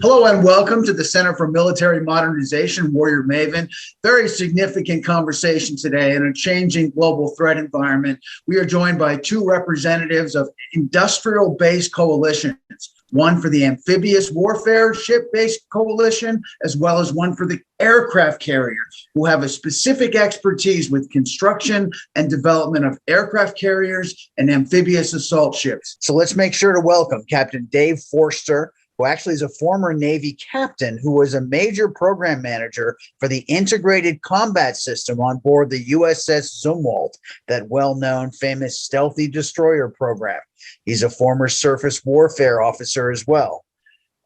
Hello and welcome to the Center for Military Modernization, Warrior Maven. Very significant conversation today in a changing global threat environment. We are joined by two representatives of industrial-based coalitions, one for the amphibious warfare ship-based coalition, as well as one for the aircraft carriers, who have a specific expertise with construction and development of aircraft carriers and amphibious assault ships. So let's make sure to welcome Captain Dave Forster, who actually is a former Navy captain who was a major program manager for the integrated combat system on board the USS Zumwalt, that well-known famous stealthy destroyer program. He's a former surface warfare officer as well.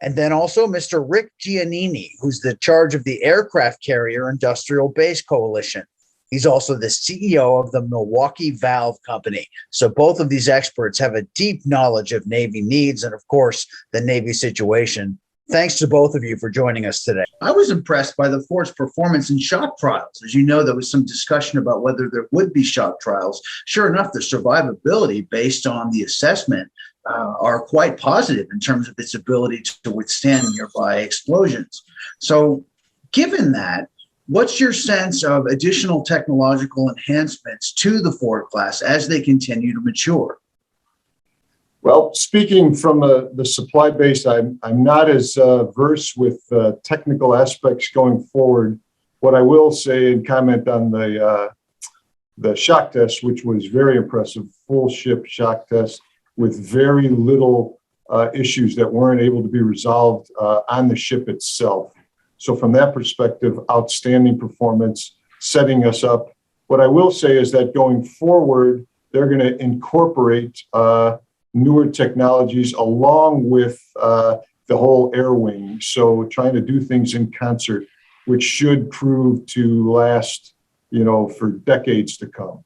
And then also Mr. Rick Giannini, who's the charge of the aircraft carrier industrial base coalition. He's also the CEO of the Milwaukee Valve Company. So both of these experts have a deep knowledge of Navy needs and, of course, the Navy situation. Thanks to both of you for joining us today. I was impressed by the force performance in shock trials. As you know, there was some discussion about whether there would be shock trials. Sure enough, the survivability based on the assessment are quite positive in terms of its ability to withstand nearby explosions. So given that, what's your sense of additional technological enhancements to the Ford class as they continue to mature? Well, speaking from the supply base, I'm not as versed with technical aspects going forward. What I will say and comment on the shock test, which was very impressive, full ship shock test with very little issues that weren't able to be resolved on the ship itself. So from that perspective, outstanding performance, setting us up. What I will say is that going forward, they're going to incorporate newer technologies along with the whole air wing. So trying to do things in concert, which should prove to last, for decades to come.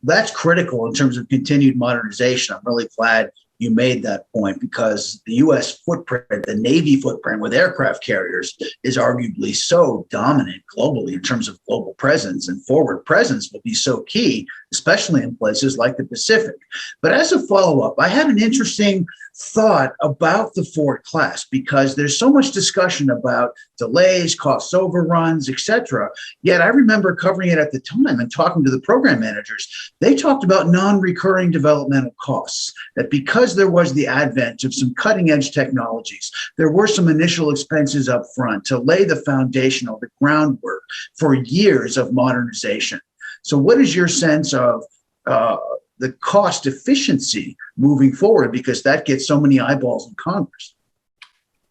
That's critical in terms of continued modernization. I'm really glad you made that point, because the U.S. footprint, the Navy footprint with aircraft carriers, is arguably so dominant globally in terms of global presence, and forward presence will be so key, especially in places like the Pacific. But as a follow-up, I had an interesting thought about the Ford class, because there's so much discussion about delays, cost overruns, etc. Yet I remember covering it at the time and talking to the program managers. They talked about non-recurring developmental costs, that because there was the advent of some cutting-edge technologies, there were some initial expenses up front to lay the foundational, the groundwork for years of modernization. So what is your sense of the cost efficiency moving forward, because that gets so many eyeballs in Congress?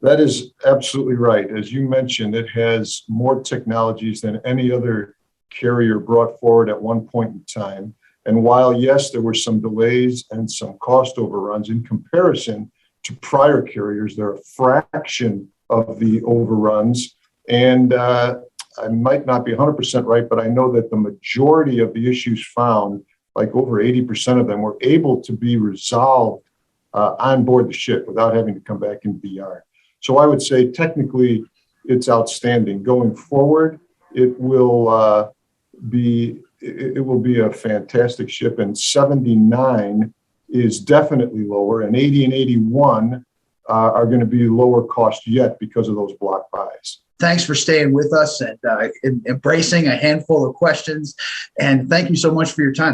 That is absolutely right. As you mentioned, it has more technologies than any other carrier brought forward at one point in time. And while, yes, there were some delays and some cost overruns in comparison to prior carriers, they're a fraction of the overruns. And I might not be 100% right, but I know that the majority of the issues found, like over 80% of them, were able to be resolved on board the ship without having to come back into the yard. So I would say technically it's outstanding. Going forward, it will be a fantastic ship, and 79 is definitely lower, and 80 and 81 are going to be lower cost yet because of those block buys. Thanks for staying with us and embracing a handful of questions. And thank you so much for your time.